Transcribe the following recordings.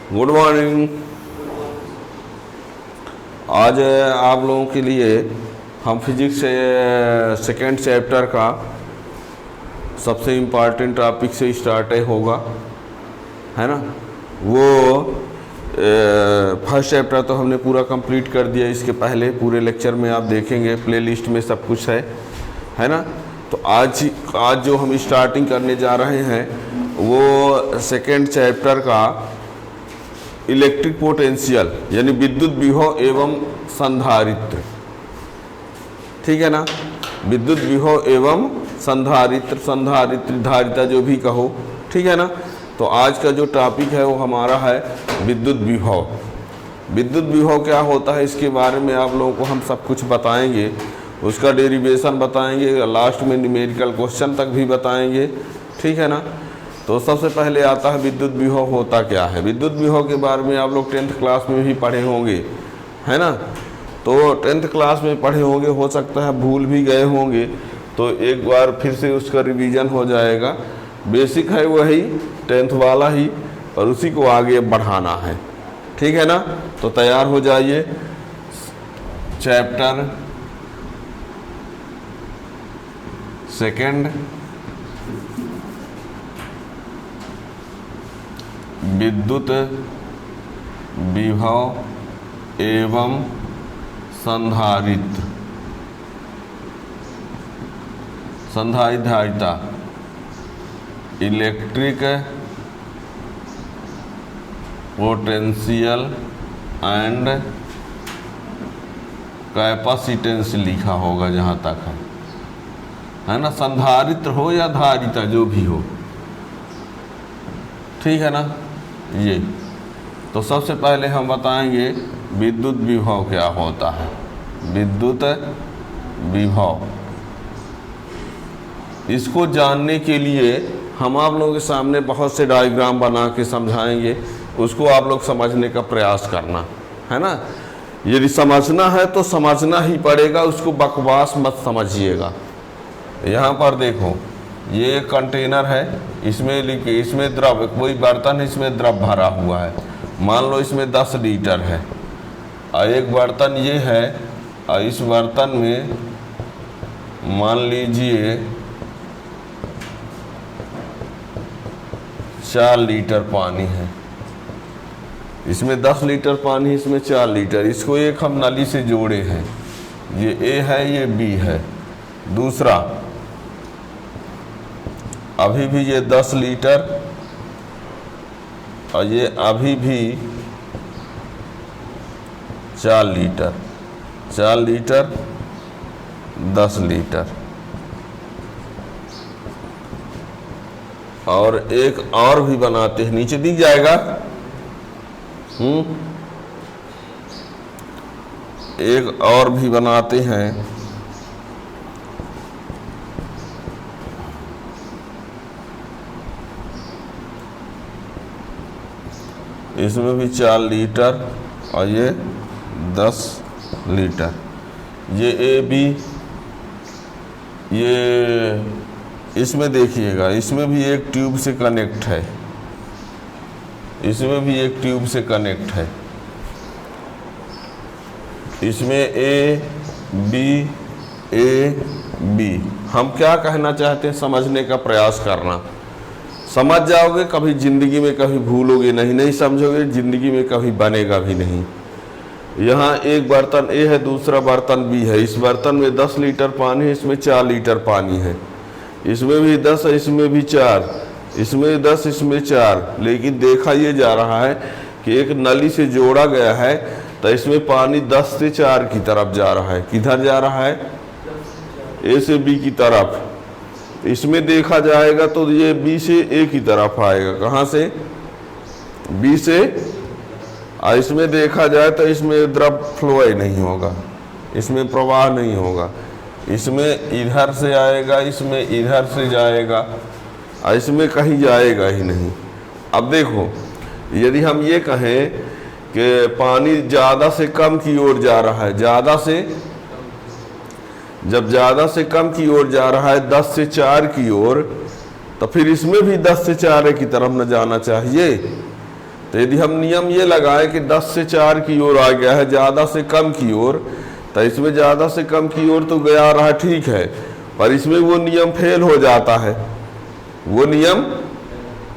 Good morning. आज आप लोगों के लिए हम फिजिक्स सेकेंड चैप्टर का सबसे इम्पॉर्टेंट टॉपिक से स्टार्ट होगा, है ना। वो फर्स्ट चैप्टर तो हमने पूरा कंप्लीट कर दिया। इसके पहले पूरे लेक्चर में आप देखेंगे प्लेलिस्ट में सब कुछ है ना। तो आज जो हम स्टार्टिंग करने जा रहे हैं वो सेकेंड चैप्टर का इलेक्ट्रिक पोटेंशियल यानी विद्युत विभव एवं संधारित्र, ठीक है ना। विद्युत विभव एवं संधारित्र धारिता जो भी कहो, ठीक है ना। तो आज का जो टॉपिक है वो हमारा है विद्युत विभव। विद्युत विभव क्या होता है इसके बारे में आप लोगों को हम सब कुछ बताएंगे, उसका डेरिवेशन बताएंगे, लास्ट में न्यूमेरिकल क्वेश्चन तक भी बताएंगे, ठीक है ना। तो सबसे पहले आता है विद्युत विभव होता क्या है। विद्युत विभव के बारे में आप लोग 10th क्लास में भी पढ़े होंगे, है ना। तो 10th क्लास में पढ़े होंगे, हो सकता है भूल भी गए होंगे, तो एक बार फिर से उसका रिवीजन हो जाएगा। बेसिक है वही 10th वाला ही, और उसी को आगे बढ़ाना है, ठीक है ना। तो तैयार हो जाइए। चैप्टर सेकेंड विद्युत विभव एवं संधारित्र धारिता इलेक्ट्रिक पोटेंशियल एंड कैपेसिटेंस लिखा होगा जहाँ तक है ना। संधारित्र हो या धारिता जो भी हो, ठीक है ना। ये तो सबसे पहले हम बताएंगे विद्युत विभव क्या होता है। विद्युत विभव, इसको जानने के लिए हम आप लोगों के सामने बहुत से डायग्राम बना के समझाएंगे, उसको आप लोग समझने का प्रयास करना, है ना। यदि समझना है तो समझना ही पड़ेगा, उसको बकवास मत समझिएगा। यहाँ पर देखो, ये एक कंटेनर है, इसमें द्रव, कोई बर्तन है, इसमें द्रव भरा हुआ है। मान लो इसमें 10 लीटर है, और एक बर्तन ये है, और इस बर्तन में मान लीजिए 4 लीटर पानी है। इसमें 10 लीटर पानी, इसमें 4 लीटर। इसको एक हम नली से जोड़े हैं, ये ए है, ये बी है। दूसरा, अभी भी ये 10 लीटर, और ये अभी भी 4 लीटर, 10 लीटर। और एक और भी बनाते हैं, नीचे दिख जाएगा। एक और भी बनाते हैं, इसमें भी 4 लीटर और ये 10 लीटर। ये ए बी, ये इसमें देखिएगा, इसमें भी एक ट्यूब से कनेक्ट है, इसमें भी एक ट्यूब से कनेक्ट है। इसमें ए बी। हम क्या कहना चाहते हैं समझने का प्रयास करना। समझ जाओगे, कभी ज़िंदगी में कभी भूलोगे नहीं समझोगे, ज़िंदगी में कभी बनेगा भी नहीं। यहाँ एक बर्तन ए है, दूसरा बर्तन बी है। इस बर्तन में 10 लीटर पानी है, इसमें 4 लीटर पानी है। इसमें भी 10 है, इसमें भी 4, इसमें 10, इसमें 4। लेकिन देखा ये जा रहा है कि एक नली से जोड़ा गया है, तो इसमें पानी 10 से 4 की तरफ जा रहा है। किधर जा रहा है? ए से बी की तरफ। इसमें देखा जाएगा तो ये बी से ए की तरफ आएगा। कहाँ से? बी से। और इसमें देखा जाए तो इसमें द्रव फ्लो ही नहीं होगा, इसमें प्रवाह नहीं होगा। इसमें इधर से आएगा, इसमें इधर से जाएगा, और इसमें कहीं जाएगा ही नहीं। अब देखो, यदि हम ये कहें कि पानी ज़्यादा से कम की ओर जा रहा है, जब ज़्यादा से कम की ओर जा रहा है 10 से 4 की ओर, तो फिर इसमें भी 10 से 4 की तरफ न जाना चाहिए। तो यदि हम नियम ये लगाए कि 10 से 4 की ओर आ गया है, ज़्यादा से कम की ओर, तो इसमें ज़्यादा से कम की ओर तो गया रहा, ठीक है, पर इसमें वो नियम फेल हो जाता है, वो नियम।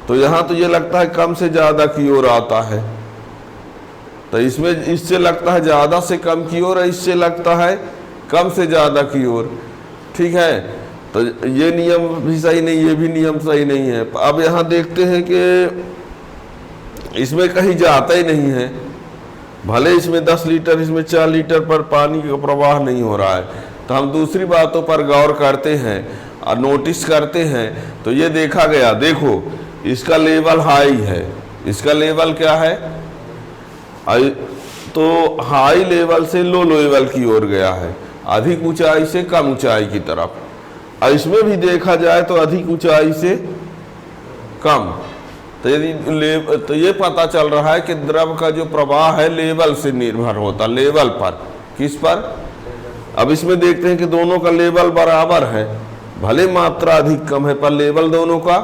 तो यहाँ तो ये लगता है कम से ज़्यादा की ओर आता है, तो इसमें इससे लगता है ज़्यादा से कम की ओर, इससे लगता है कम से ज़्यादा की ओर, ठीक है। तो ये नियम भी सही नहीं, ये भी नियम सही नहीं है। अब यहाँ देखते हैं कि इसमें कहीं जाता ही नहीं है, भले इसमें 10 लीटर, इसमें 4 लीटर पर पानी का प्रवाह नहीं हो रहा है। तो हम दूसरी बातों पर गौर करते हैं और नोटिस करते हैं, तो ये देखा गया, देखो इसका लेवल हाई है, इसका लेवल क्या है, तो हाई लेवल से लो लेवल की ओर गया है, अधिक ऊंचाई से कम ऊंचाई की तरफ। और इसमें भी देखा जाए तो अधिक ऊंचाई से कम। तो यदि तो ये पता चल रहा है कि द्रव का जो प्रवाह है लेवल से निर्भर होता, लेवल पर, किस पर। अब इसमें देखते हैं कि दोनों का लेवल बराबर है, भले मात्रा अधिक कम है पर लेवल दोनों का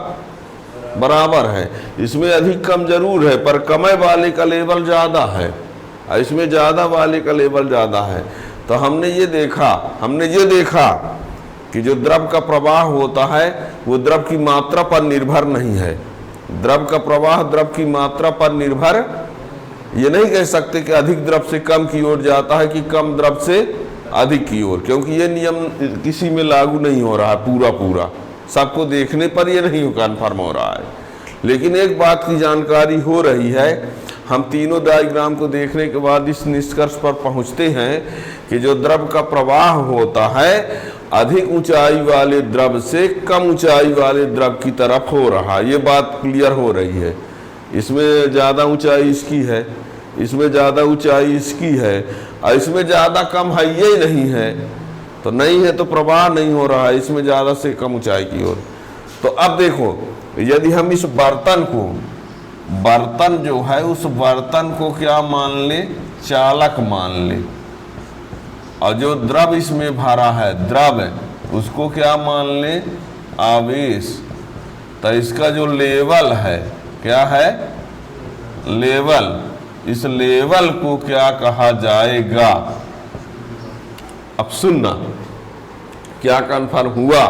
बराबर है। इसमें अधिक कम जरूर है पर कम वाले का लेवल ज़्यादा है और इसमें ज़्यादा वाले का लेवल ज़्यादा है। तो हमने ये देखा कि जो द्रव का प्रवाह होता है वो द्रव की मात्रा पर निर्भर नहीं है। द्रव का प्रवाह द्रव की मात्रा पर निर्भर, ये नहीं कह सकते कि अधिक द्रव से कम की ओर जाता है कि कम द्रव से अधिक की ओर, क्योंकि ये नियम किसी में लागू नहीं हो रहा है पूरा, सबको देखने पर ये नहीं कन्फर्म हो रहा है। लेकिन एक बात की जानकारी हो रही है, हम तीनों डायग्राम को देखने के बाद इस निष्कर्ष पर पहुंचते हैं कि जो द्रव का प्रवाह होता है अधिक ऊंचाई वाले द्रव से कम ऊंचाई वाले द्रव की तरफ हो रहा, ये बात क्लियर हो रही है। इसमें ज़्यादा ऊंचाई इसकी है, इसमें ज़्यादा ऊंचाई इसकी है और इसमें ज़्यादा कम है ये नहीं है, तो नहीं है तो प्रवाह नहीं हो रहा है इसमें ज़्यादा से कम ऊंचाई की ओर। तो अब देखो, यदि हम इस बर्तन जो है उस बर्तन को क्या मान ले, चालक मान ले, और जो द्रव इसमें भरा है द्रव, उसको क्या मान ले, आवेश। तो इसका जो लेवल है क्या है, लेवल, इस लेवल को क्या कहा जाएगा। अब सुनना, क्या कन्फर्म हुआ,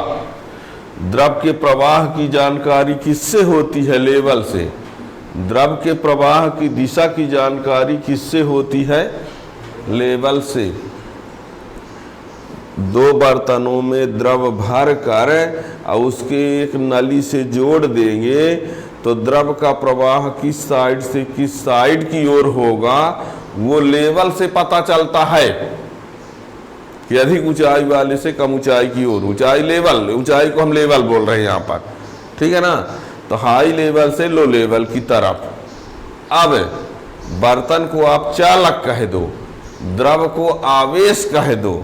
द्रव के प्रवाह की जानकारी किससे होती है, लेवल से। द्रव के प्रवाह की दिशा की जानकारी किससे होती है, लेवल से। दो बर्तनों में द्रव भर कर और उसके एक नली से जोड़ देंगे तो द्रव का प्रवाह किस साइड से किस साइड की ओर होगा वो लेवल से पता चलता है कि अधिक ऊंचाई वाले से कम ऊंचाई की ओर। ऊंचाई लेवल, ऊंचाई को हम लेवल बोल रहे हैं यहाँ पर, ठीक है ना। तो हाई लेवल से लो लेवल की तरफ। अब बर्तन को आप चालक कह दो, द्रव को आवेश कह दो,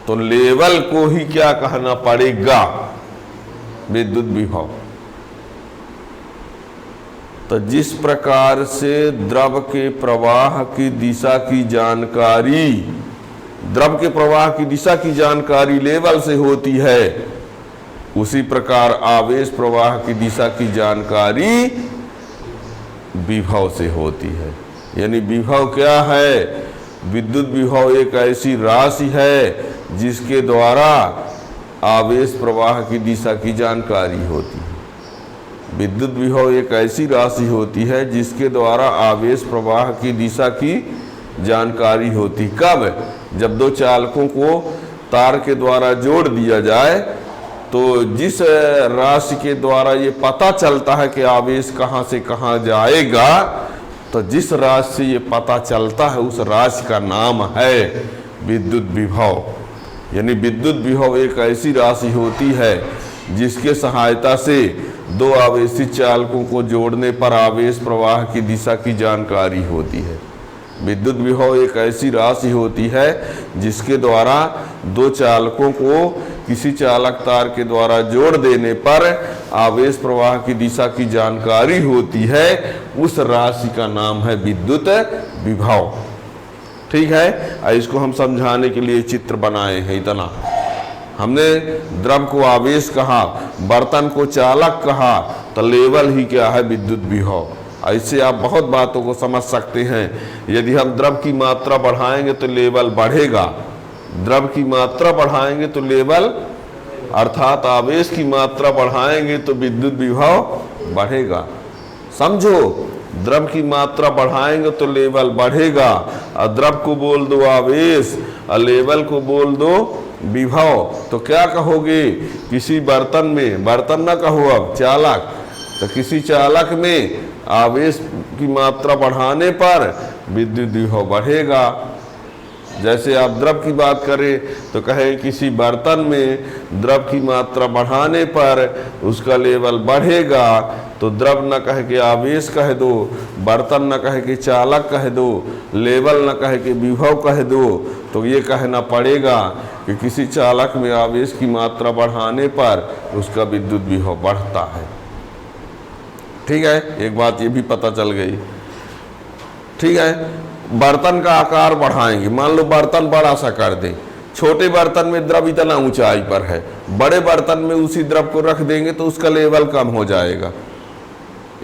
तो लेवल को ही क्या कहना पड़ेगा, विद्युत विभव। तो जिस प्रकार से द्रव के प्रवाह की दिशा की जानकारी, द्रव के प्रवाह की दिशा की जानकारी लेवल से होती है, उसी प्रकार आवेश प्रवाह की दिशा की जानकारी विभव से होती है। यानी विभव क्या है, विद्युत विभव एक ऐसी राशि है जिसके द्वारा आवेश प्रवाह की दिशा की जानकारी होती है। विद्युत विभव एक ऐसी राशि होती है जिसके द्वारा आवेश प्रवाह की दिशा की जानकारी होती। कब, जब दो चालकों को तार के द्वारा जोड़ दिया जाए तो जिस राशि के द्वारा ये पता चलता है कि आवेश कहाँ से कहाँ जाएगा, तो जिस राशि से ये पता चलता है उस राशि का नाम है विद्युत विभव। यानी विद्युत विभव एक ऐसी राशि होती है जिसके सहायता से दो आवेशी चालकों को जोड़ने पर आवेश प्रवाह की दिशा की जानकारी होती है। विद्युत विभव एक ऐसी राशि होती है जिसके द्वारा दो चालकों को किसी चालक तार के द्वारा जोड़ देने पर आवेश प्रवाह की दिशा की जानकारी होती है, उस राशि का नाम है विद्युत विभव। ठीक है, इसको हम समझाने के लिए चित्र बनाए हैं। इतना हमने द्रव को आवेश कहा, बर्तन को चालक कहा, तो लेवल ही क्या है, विद्युत विभव। ऐसे आप बहुत बातों को समझ सकते हैं। यदि हम द्रव की मात्रा बढ़ाएंगे तो लेवल बढ़ेगा, द्रव की मात्रा बढ़ाएंगे तो लेवल अर्थात आवेश की मात्रा बढ़ाएंगे तो विद्युत विभव बढ़ेगा। समझो, द्रव की मात्रा बढ़ाएंगे तो लेवल बढ़ेगा, और द्रव को बोल दो आवेश और लेवल को बोल दो विभव। तो क्या कहोगे, किसी बर्तन में, बर्तन ना कहो अब, चालक, तो किसी चालक में आवेश की मात्रा बढ़ाने पर विद्युत विभव बढ़ेगा। जैसे आप द्रव की बात करें तो कहें किसी बर्तन में द्रव की मात्रा बढ़ाने पर उसका लेवल बढ़ेगा, तो द्रव न कह के आवेश कह दो, बर्तन न कह के चालक कह दो, लेवल न कह के विभव कह दो। तो ये कहना पड़ेगा कि किसी चालक में आवेश की मात्रा बढ़ाने पर उसका विद्युत विभव बढ़ता है। ठीक है, एक बात ये भी पता चल गई। ठीक है, बर्तन का आकार बढ़ाएंगे, मान लो बर्तन बड़ा सा कर दें, छोटे बर्तन में द्रव इतना ऊंचाई पर है, बड़े बर्तन में उसी द्रव को रख देंगे तो उसका लेवल कम हो जाएगा।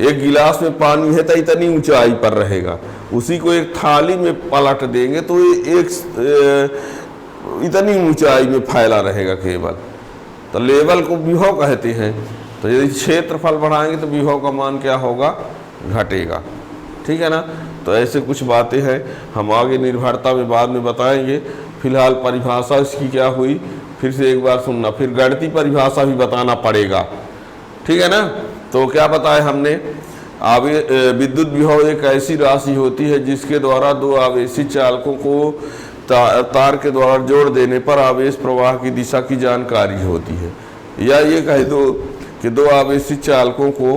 एक गिलास में पानी है तो इतनी ऊंचाई पर रहेगा, उसी को एक थाली में पलट देंगे तो एक इतनी ऊंचाई में फैला रहेगा केवल। तो लेवल को विभव कहते हैं। तो यदि क्षेत्रफल बढ़ाएंगे तो विभव का मान क्या होगा, घटेगा। ठीक है ना। तो ऐसे कुछ बातें हैं, हम आगे निर्भरता में बाद में बताएंगे। फिलहाल परिभाषा इसकी क्या हुई फिर से एक बार सुनना, फिर गणितीय परिभाषा भी बताना पड़ेगा। ठीक है ना। तो क्या बताया हमने, विद्युत विभव एक ऐसी राशि होती है जिसके द्वारा दो आवेशी चालकों को तार के द्वारा जोड़ देने पर आवेश प्रवाह की दिशा की जानकारी होती है। या ये कह दो कि दो आवेशी चालकों को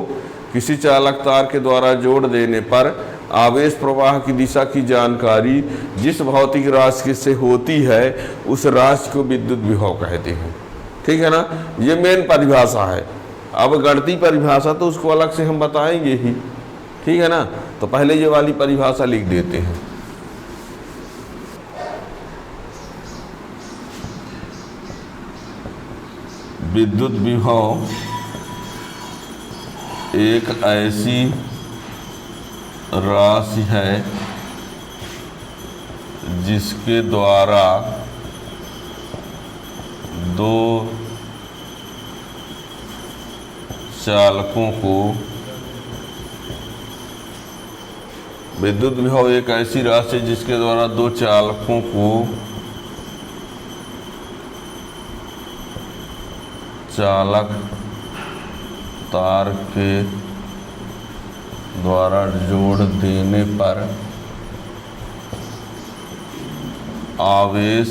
किसी चालक तार के द्वारा जोड़ देने पर आवेश प्रवाह की दिशा की जानकारी जिस भौतिक राशि से होती है उस राशि को विद्युत विभव कहते हैं। ठीक है ना। ये मेन परिभाषा है। अब गणितीय परिभाषा तो उसको अलग से हम बताएंगे ही। ठीक है ना। तो पहले ये वाली परिभाषा लिख देते हैं। विद्युत विभव एक ऐसी राशि है जिसके द्वारा दो चालकों को विद्युत विभव एक ऐसी राशि जिसके द्वारा दो चालकों को चालक तार के द्वारा जोड़ देने पर आवेश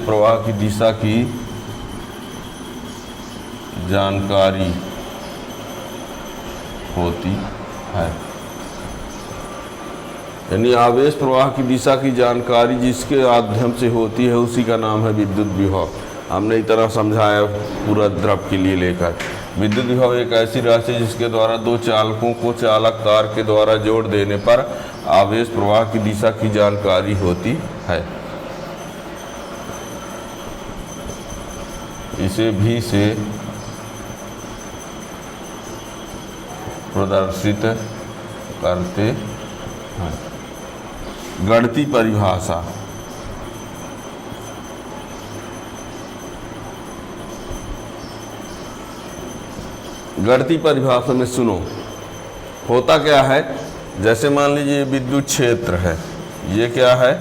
प्रवाह की दिशा की जानकारी होती है। यानी आवेश प्रवाह की दिशा की जानकारी जिसके माध्यम से होती है उसी का नाम है विद्युत विभव। हमने इतना समझाया पूरा द्रव के लिए लेकर। विद्युत विभव एक ऐसी राशि जिसके द्वारा दो चालकों को चालक तार के द्वारा जोड़ देने पर आवेश प्रवाह की दिशा की जानकारी होती है। इसे भी से प्रदर्शित करते हैं। गणितीय परिभाषा, गणितीय परिभाषा में सुनो, होता क्या है, जैसे मान लीजिए विद्युत क्षेत्र है, ये क्या है,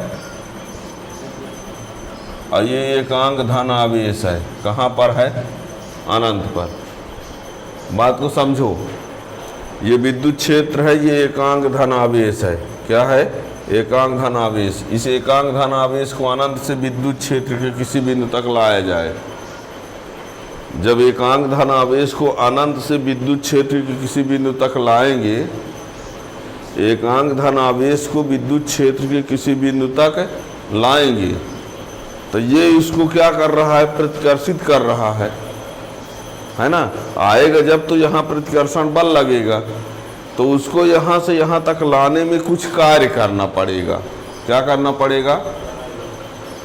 और ये एकांक धन आवेश है। कहाँ पर है, अनंत पर। बात को समझो, ये विद्युत क्षेत्र है, ये एकांक धन आवेश है। क्या है, एकांक धन आवेश। इस एकांक धन आवेश को अनंत से विद्युत क्षेत्र के किसी बिंदु तक लाया जाए। जब एकांक धन आवेश को अनंत से विद्युत क्षेत्र के किसी बिंदु तक लाएंगे, एकांक धन आवेश को विद्युत क्षेत्र के किसी बिंदु तक लाएंगे, तो ये इसको क्या कर रहा है, प्रतिकर्षित कर रहा है ना। आएगा जब तो यहाँ प्रतिकर्षण बल लगेगा, तो उसको यहाँ से यहाँ तक लाने में कुछ कार्य करना पड़ेगा। क्या करना पड़ेगा,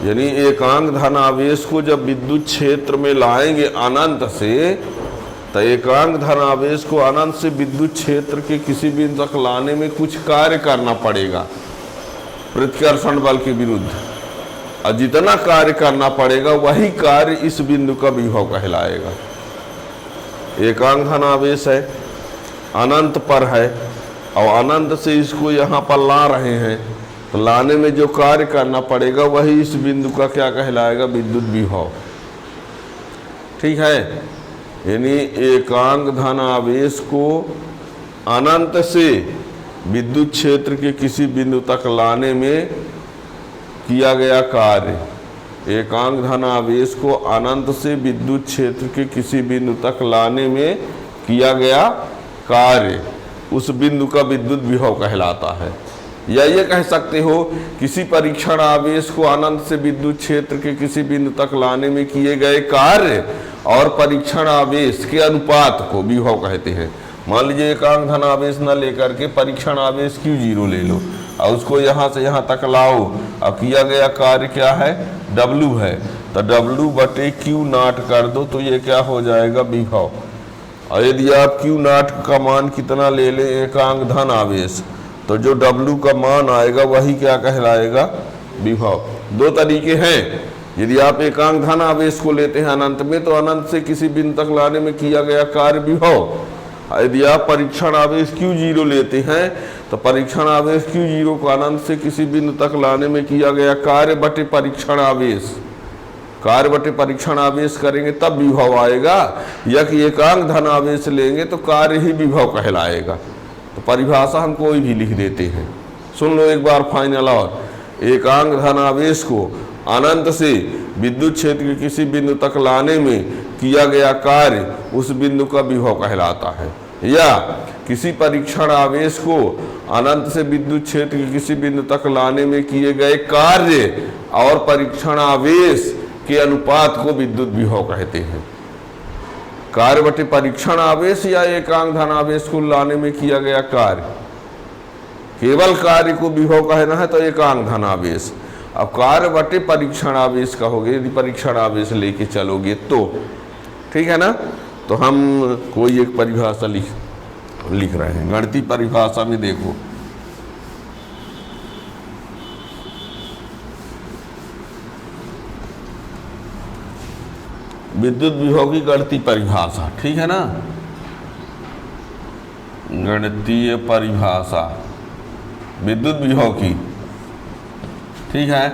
यानी एकांक धन आवेश को जब विद्युत क्षेत्र में लाएंगे अनंत से, तो एकांक धन आवेश को अनंत से विद्युत क्षेत्र के किसी बिंदु तक लाने में कुछ कार्य करना पड़ेगा प्रतिकर्षण बल के विरुद्ध, और जितना कार्य करना पड़ेगा वही कार्य इस बिंदु का विभव कहलाएगा। एकांक धन आवेश है, अनंत पर है, और अनंत से इसको यहाँ पर ला रहे हैं, तो लाने में जो कार्य करना पड़ेगा वही इस बिंदु का क्या कहलाएगा, विद्युत विभव। ठीक है, यानी एकांक धन आवेश को अनंत से विद्युत क्षेत्र के किसी बिंदु तक लाने में किया गया कार्य, एकांक धन आवेश को अनंत से विद्युत क्षेत्र के किसी बिंदु तक लाने में किया गया कार्य उस बिंदु का विद्युत विभव कहलाता है। या ये कह सकते हो किसी परीक्षण आवेश को अनंत से विद्युत क्षेत्र के किसी बिंदु तक लाने में किए गए कार्य और परीक्षण आवेश के अनुपात को विभव कहते हैं। मान लीजिए एकांक धन आवेश न लेकर के परीक्षण आवेश Q0 ले लो और उसको यहाँ से यहाँ तक लाओ, और किया गया कार्य क्या है, W है, तो W/Q0 कर दो तो ये क्या हो जाएगा, विभव। और यदि आप Q0 का मान कितना ले लें, एकांक धन आवेश, तो जो W का मान आएगा वही क्या कहलाएगा, विभव। दो तरीके हैं, यदि आप एकांक धन आवेश को लेते हैं अनंत में, तो अनंत से किसी बिंदु तक लाने में किया गया कार्य विभव। यदि आप परीक्षण आवेश Q0 लेते हैं, तो परीक्षण आवेश Q0 को अनंत से किसी बिंदु तक लाने में किया गया कार्य बटे परीक्षण आवेश, कार्य बटे परीक्षण आवेश करेंगे तब विभव आएगा, या कि एकांक धन आवेश लेंगे तो कार्य ही विभव कहलाएगा। तो परिभाषा हम कोई भी लिख देते हैं, सुन लो एक बार फाइनल। और एकांक धन आवेश को अनंत से विद्युत क्षेत्र के किसी बिंदु तक लाने में किया गया कार्य उस बिंदु का विभव कहलाता है। या किसी परीक्षण आवेश को अनंत से विद्युत क्षेत्र के किसी बिंदु तक लाने में किए गए कार्य और परीक्षण आवेश के अनुपात को विद्युत विभव कहते हैं। कार्य बटे परीक्षण आवेश या एकांक धन आवेश को लाने में किया गया कार्य, केवल कार्य को विभव कहना है तो एकांक धन आवेश। अब कार्य बटे परीक्षण आवेश कहोगे यदि परीक्षण आवेश लेके चलोगे तो, ठीक है ना। तो हम कोई एक परिभाषा लिख रहे हैं, गणितीय परिभाषा में देखो, विद्युत विभव की गणितीय परिभाषा, ठीक है ना। गणितीय परिभाषा विद्युत विभव की, ठीक है।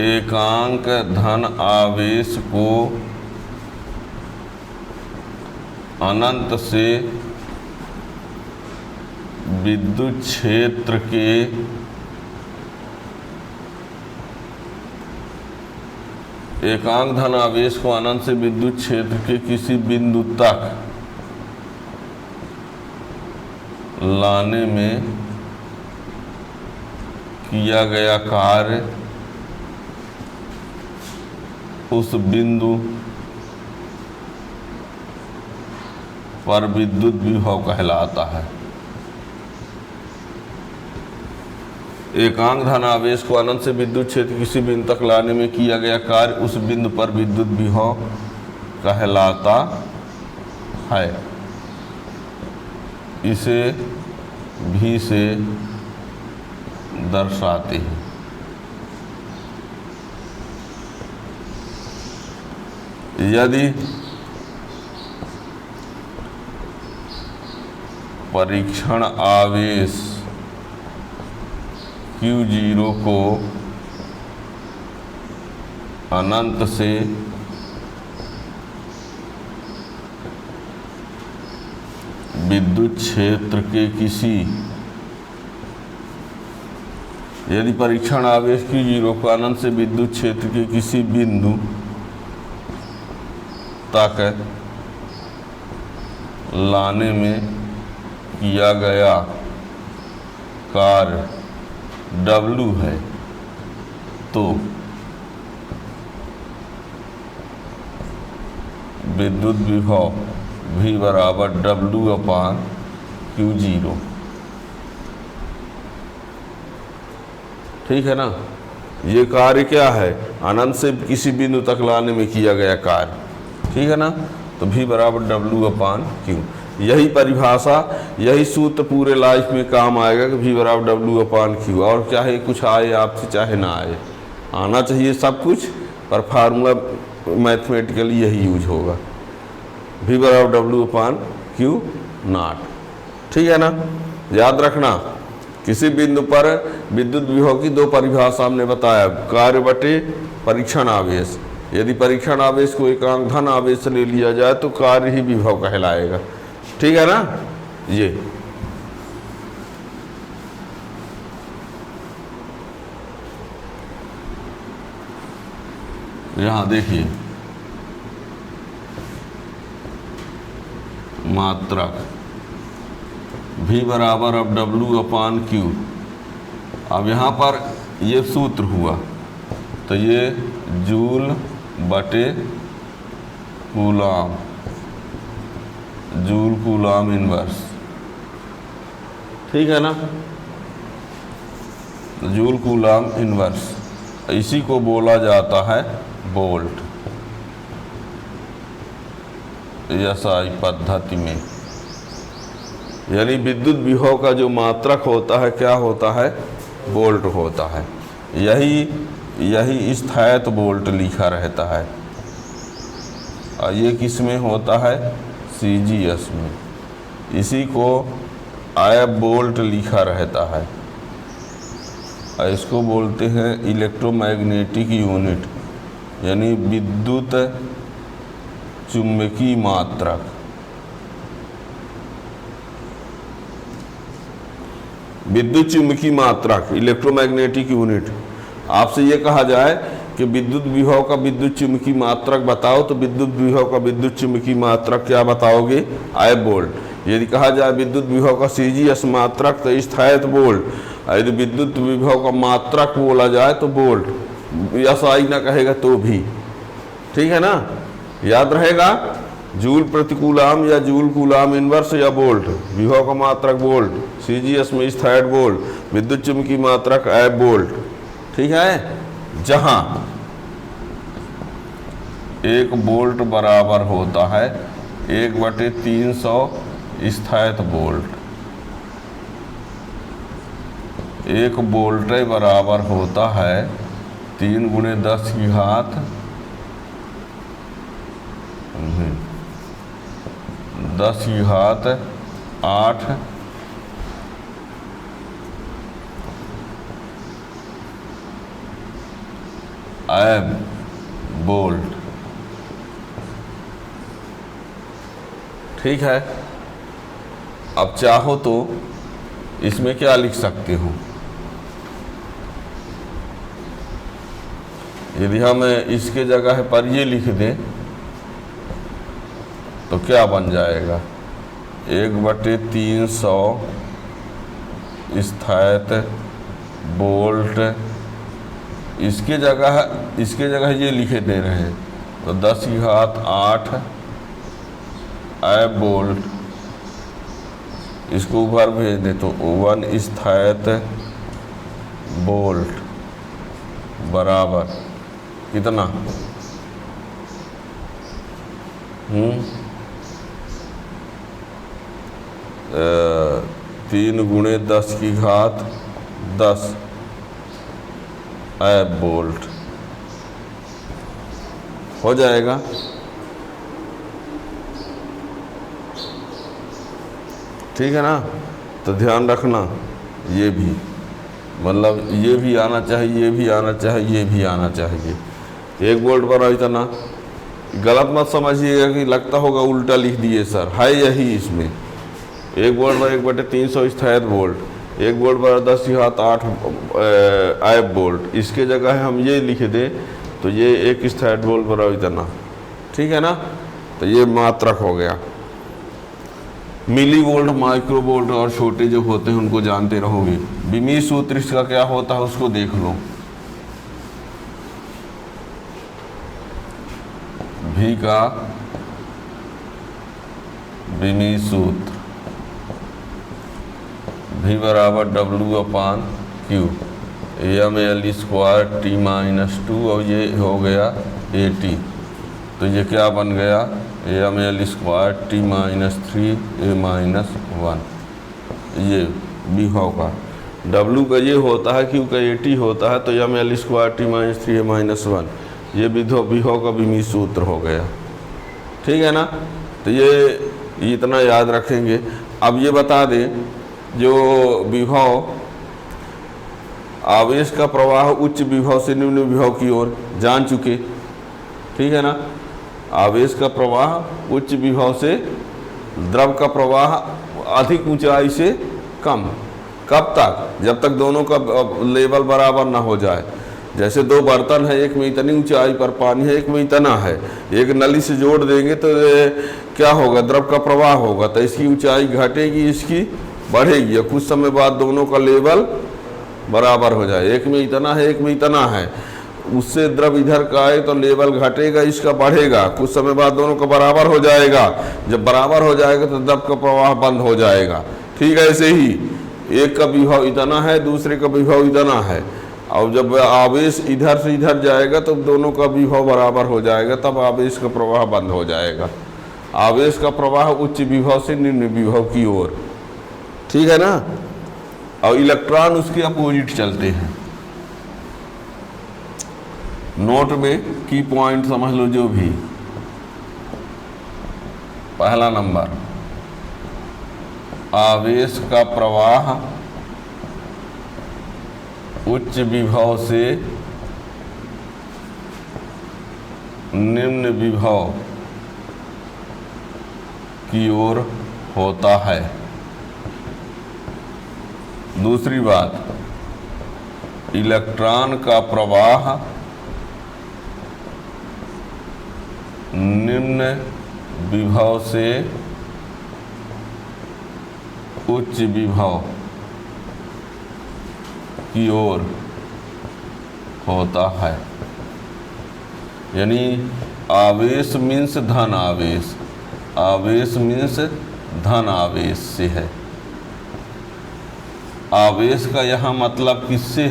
एकांक धन आवेश को अनंत से विद्युत क्षेत्र के एकांक धन आवेश को अनंत से विद्युत क्षेत्र के किसी बिंदु तक लाने में किया गया कार्य उस बिंदु पर विद्युत विभव कहलाता है। एकांक धन आवेश को अनंत से विद्युत क्षेत्र किसी बिंदु तक लाने में किया गया कार्य उस बिंदु पर विद्युत विभव कहलाता है। इसे भी से दर्शाते हैं। यदि परीक्षण आवेश Q0 को अनंत से विद्युत क्षेत्र के किसी, यदि परीक्षण आवेश Q0 को अनंत से विद्युत क्षेत्र के किसी बिंदु तक लाने में किया गया कार्य W है, तो विद्युत विभव V बराबर W/Q0, ठीक है ना। ये कार्य क्या है, अनंत से किसी बिंदु तक लाने में किया गया कार्य, ठीक है ना। तो V बराबर W/Q, यही परिभाषा, यही सूत्र पूरे लाइफ में काम आएगा कि V बराबर W/Q। और चाहे कुछ आए आपसे चाहे ना आए, आना चाहिए सब कुछ, पर फार्मूला मैथमेटिकली यही यूज होगा, V बराबर W/Q नॉट, ठीक है ना। याद रखना, किसी बिंदु पर विद्युत विभव की दो परिभाषा हमने बताया, कार्य बटे परीक्षण आवेश। यदि परीक्षण आवेश को एकांक धन आवेश से ले लिया जाए तो कार्य ही विभव कहलाएगा, ठीक है ना। ये यहां देखिए मात्रक V बराबर अब W/Q। अब यहाँ पर ये सूत्र हुआ, तो ये जूल बटे कूलाम, जूल कूलाम इनवर्स, ठीक है ना, जूल कूलाम इनवर्स। इसी को बोला जाता है वोल्ट SI पद्धति में। यानी विद्युत विभव का जो मात्रक होता है क्या होता है, वोल्ट होता है। यही स्थायित्व वोल्ट लिखा रहता है, और ये किस में होता है, CGS में। इसी को आयब वोल्ट लिखा रहता है, और इसको बोलते हैं इलेक्ट्रोमैग्नेटिक यूनिट, यानी विद्युत चुम्बकीय मात्रक। विद्युत चुम्बकीय मात्रक इलेक्ट्रोमैग्नेटिक यूनिट। आपसे ये कहा जाए कि विद्युत विभव का विद्युत चुम्बकीय मात्रक बताओ, तो विद्युत विभव का विद्युत चुम्बकीय मात्रक क्या बताओगे, आयब वोल्ट। यदि कहा जाए विद्युत विभव का CGS मात्रक तो स्थायित्व वोल्ट। यदि विद्युत विभव का मात्रक बोला जाए तो वोल्ट, SI ना कहेगा तो भी, ठीक है ना। याद रहेगा, जूल प्रतिकूलाम या जूल कूलाम इनवर्स या वोल्ट, विभव का मात्रक वोल्ट, CGS में स्थायित्व वोल्ट, विद्युत चुम्बकीय मात्रक आयब वोल्ट, ठीक है। जहां 1 वोल्ट बराबर होता है 1/300 स्थायित्व वोल्ट। 1 वोल्ट बराबर होता है 3 × 10 की घात 8 आयब वोल्ट, ठीक है। अब चाहो तो इसमें क्या लिख सकते हो, यदि हम इसके जगह पर ये लिख दें तो क्या बन जाएगा, 1/300 स्थायित्व वोल्ट। इसके जगह ये लिखे दे रहे हैं तो 10 की घात 8 आयब वोल्ट। इसको ऊपर भेज दे तो 1 स्थायित्व वोल्ट बराबर कितना, 3 × 10 की घात 10 आयब वोल्ट हो जाएगा। ठीक है ना। तो ध्यान रखना, ये भी मतलब ये भी आना चाहिए, ये भी आना चाहिए, ये भी आना चाहिए। 1 वोल्ट पर इतना गलत मत समझिएगा कि लगता होगा उल्टा लिख दिए सर, है यही इसमें। 1 वोल्ट पर 1/300 स्थायित्व वोल्ट, 1 वोल्ट पर 10 की घात 8 आयब वोल्ट। इसके जगह हम ये लिख दें तो ये 1 स्थायित्व वोल्ट पर इतना, ठीक है ना। तो ये मात्रक हो गया। मिली वोल्ट, माइक्रो वोल्ट और छोटे जो होते हैं उनको जानते रहोगे। बीमी सूत्र इसका क्या होता है उसको देख लो। भी का बीमी सूत्र V बराबर W/Q। ml² t-2 और ये हो गया AT, तो ये क्या बन गया ml² t-3 ये विभव का। W का ये होता है, Q का AT होता है, तो ml² t-3 ये विभव का विमीय सूत्र हो गया। ठीक है ना, तो ये इतना याद रखेंगे। अब ये बता दें, जो विभव आवेश का प्रवाह उच्च विभव से निम्न विभव की ओर जान चुके। ठीक है ना, आवेश का प्रवाह उच्च विभव से, द्रव का प्रवाह अधिक ऊंचाई से कम। कब तक? जब तक दोनों का लेवल बराबर ना हो जाए। जैसे दो बर्तन है, एक में इतनी ऊंचाई पर पानी है, एक में इतना है, एक नली से जोड़ देंगे तो क्या होगा, द्रव का प्रवाह होगा, तो इसकी ऊंचाई घटेगी, इसकी बढ़ेगी, और कुछ समय बाद दोनों का लेवल बराबर हो जाए। एक में इतना है, एक में इतना है, उससे द्रव इधर का आए तो लेवल घटेगा, इसका बढ़ेगा, कुछ समय बाद दोनों का बराबर हो जाएगा। जब बराबर हो जाएगा तो द्रव का प्रवाह बंद हो जाएगा। ठीक है, ऐसे ही एक का विभव इतना है, दूसरे का विभव इतना है, और जब आवेश इधर से इधर जाएगा तो दोनों का विभव बराबर हो जाएगा, तब आवेश का प्रवाह बंद हो जाएगा। आवेश का प्रवाह उच्च विभव से निम्न विभव की ओर। ठीक है ना, और इलेक्ट्रॉन उसके अपोजिट चलते हैं। नोट में की पॉइंट समझ लो जो भी। पहला नंबर, आवेश का प्रवाह उच्च विभव से निम्न विभव की ओर होता है। दूसरी बात, इलेक्ट्रॉन का प्रवाह निम्न विभव से उच्च विभव की ओर होता है। यानी आवेश मीन्स धन आवेश, आवेश मीन्स धन आवेश से है। आवेश का यहाँ मतलब किससे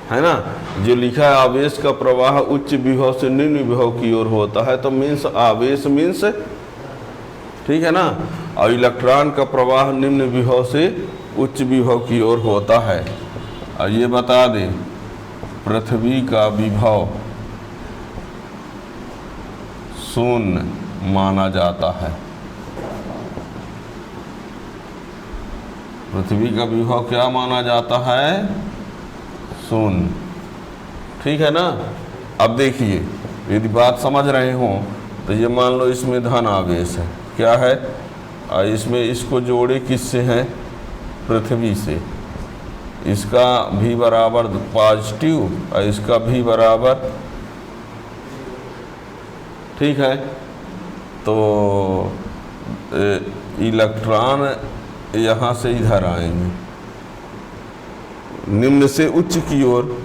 है ना, जो लिखा है आवेश का प्रवाह उच्च विभव से निम्न विभव की ओर होता है, तो मीन्स आवेश मीन्स, ठीक है ना, और इलेक्ट्रॉन का प्रवाह निम्न विभव से उच्च विभव की ओर होता है। और ये बता दें, पृथ्वी का विभव शून्य माना जाता है। पृथ्वी का विभव क्या माना जाता है? शून्य। ठीक है ना। अब देखिए, यदि बात समझ रहे हो तो ये मान लो इसमें धन आवेश है, क्या है, और इसमें इसको जोड़े किससे है? पृथ्वी से। इसका भी बराबर पॉजिटिव और इसका भी बराबर, ठीक है, तो इलेक्ट्रॉन यहाँ से इधर आएंगे निम्न से उच्च की ओर,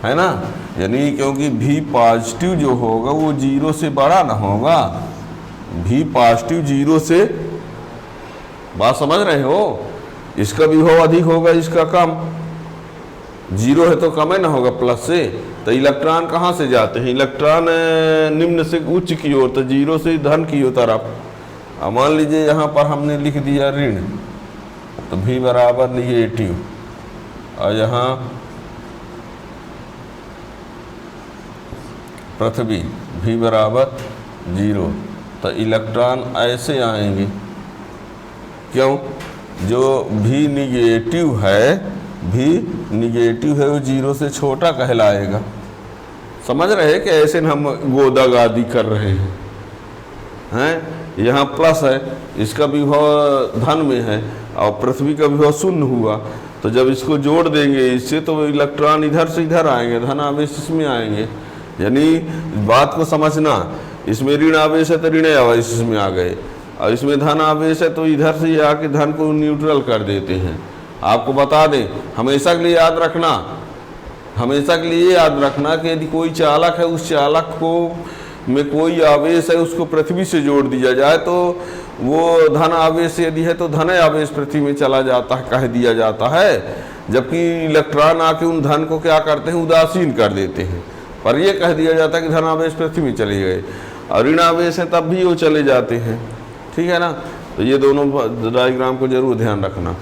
है ना। यानी क्योंकि भी पॉजिटिव जो होगा वो जीरो से बड़ा ना होगा, भी पॉजिटिव जीरो से, बात समझ रहे हो, इसका विभव अधिक होगा, इसका कम। जीरो है तो कम है ना होगा प्लस से। तो इलेक्ट्रॉन कहाँ से जाते हैं? इलेक्ट्रॉन निम्न से उच्च की ओर, तो जीरो से धन की ओर तरफ। अब मान लीजिए यहाँ पर हमने लिख दिया ऋण, तो भी बराबर निगेटिव, और यहाँ पृथ्वी भी बराबर जीरो, तो इलेक्ट्रॉन ऐसे आएंगे। क्यों? जो भी निगेटिव है, भी निगेटिव है, वो जीरो से छोटा कहलाएगा। समझ रहे हैं कि ऐसे हम गोदागादी कर रहे हैं। यहाँ प्लस है, इसका विभव धन में है और पृथ्वी का विभव शून्य हुआ, तो जब इसको जोड़ देंगे इससे, तो इलेक्ट्रॉन इधर से इधर आएंगे, धन आवेश इसमें आएंगे। यानी बात को समझना, इसमें ऋण आवेश है तो ऋण आवेश इसमें आ गए, और इसमें धन आवेश है तो इधर से ये आके धन को न्यूट्रल कर देते हैं। आपको बता दें, हमेशा के लिए याद रखना, हमेशा के लिए याद रखना कि यदि कोई चालक है, उस चालक को में कोई आवेश है, उसको पृथ्वी से जोड़ दिया जाए तो वो धन आवेश यदि है तो धन आवेश पृथ्वी में चला जाता है, कह दिया जाता है, जबकि इलेक्ट्रॉन आके उन धन को क्या करते हैं, उदासीन कर देते हैं। पर ये कह दिया जाता है कि धन आवेश पृथ्वी में चले गए, और ऋण आवेश है तब भी वो चले जाते हैं। ठीक है ना। तो ये दोनों डायग्राम को जरूर ध्यान रखना।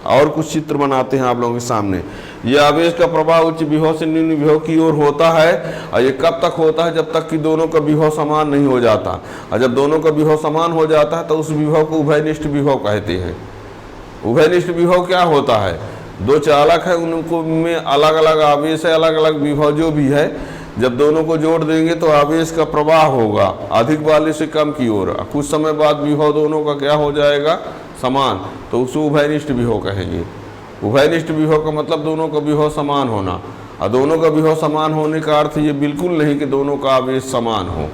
और कुछ चित्र बनाते हैं आप लोगों के सामने। ये आवेश का प्रवाह उच्च विभव से निम्न विभव की ओर होता है, और ये कब तक होता है, जब तक कि दोनों का विभव समान नहीं हो जाता। और जब दोनों का विभव समान हो जाता है तो उस विभव को उभयनिष्ठ विभव कहते हैं। उभयनिष्ठ विभव क्या होता है, दो चालक है, उनको में अलग अलग आवेश है, अलग अलग विभव जो भी है, जब दोनों को जोड़ देंगे तो आवेश का प्रवाह होगा अधिक वाले से कम की ओर। कुछ समय बाद विभव दोनों का क्या हो जाएगा, समान, तो उसको उभयनिष्ठ विभव कहेंगे। उभयनिष्ठ विभव का मतलब दोनों का विभव समान होना। और दोनों का विभव समान होने का अर्थ ये बिल्कुल नहीं कि दोनों का आवेश समान हो।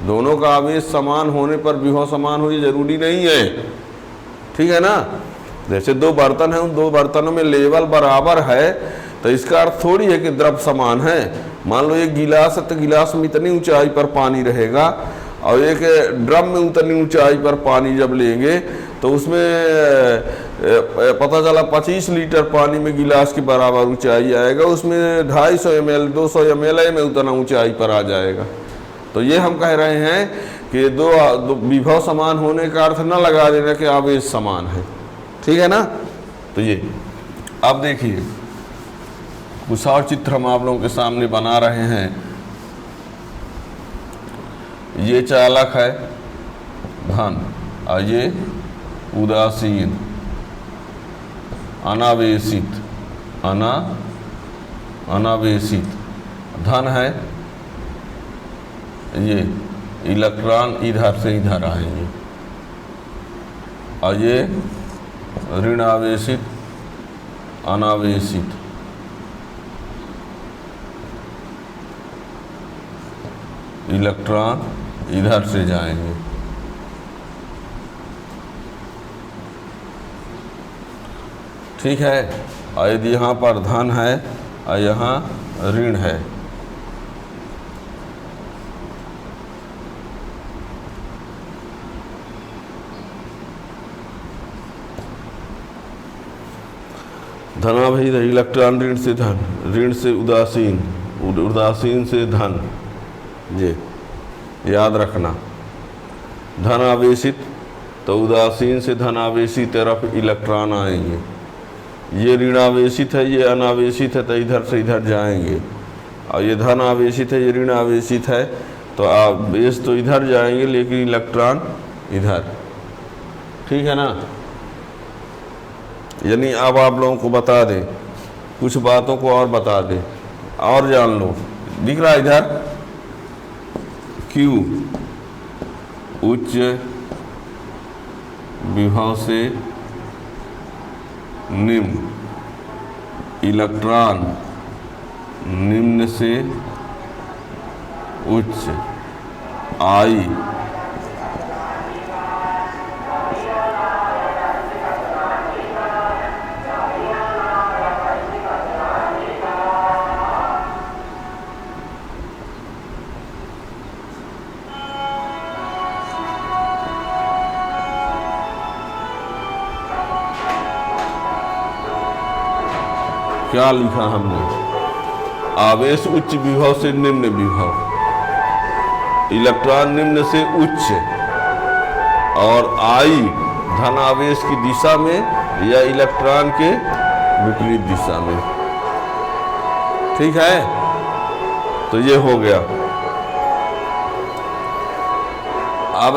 दोनों का आवेश समान होने पर विभव समान हो ये जरूरी नहीं है। ठीक है ना। जैसे दो बर्तन हैं, उन दो बर्तनों में लेवल बराबर है, तो इसका अर्थ थोड़ी है कि द्रव्य समान है। मान लो एक गिलास है तो गिलास में इतनी ऊंचाई पर पानी रहेगा, और एक ड्रम में उतनी ऊंचाई पर पानी जब लेंगे तो उसमें पता चला 25 लीटर पानी में गिलास के बराबर ऊंचाई आएगा, उसमें 250 ml 200 ml में उतना ऊंचाई पर आ जाएगा। तो ये हम कह रहे हैं कि दो विभव समान होने का अर्थ न लगा देना कि आवेश समान है। ठीक है ना। तो ये अब देखिए कुछ और चित्र हम आप लोगों के सामने बना रहे हैं। ये चालक है धन, और ये उदासीन अनावेशित अनावेशित धन है। ये इलेक्ट्रॉन इधर से इधर आएंगे, और ये ऋण आवेशित अनावेशित इलेक्ट्रॉन इधर से जाएंगे। ठीक है। और यदि यहाँ पर धन है और यहाँ ऋण है, धनाभाई इलेक्ट्रॉन ऋण से धन, ऋण से उदासीन, उदासीन से धन, ये याद रखना। धन आवेशित तो उदासीन से धन आवेशित तरफ इलेक्ट्रॉन आएंगे। ये ऋण आवेशित है, ये अनावेशित है, तो इधर से इधर जाएंगे। और ये धन आवेशित है, ये ऋण आवेशित है, तो आवेश तो इधर जाएंगे लेकिन इलेक्ट्रॉन इधर। ठीक है ना। यानी अब आप लोगों को बता दें, कुछ बातों को और बता दें और जान लो। दिख रहा है इधर Q उच्च विभव से निम्न, इलेक्ट्रॉन निम्न से उच्च, I क्या लिखा हमने, आवेश उच्च विभव से निम्न विभव, इलेक्ट्रॉन निम्न से उच्च, और I धन आवेश की दिशा में या इलेक्ट्रॉन के विपरीत दिशा में। ठीक है। तो ये हो गया। अब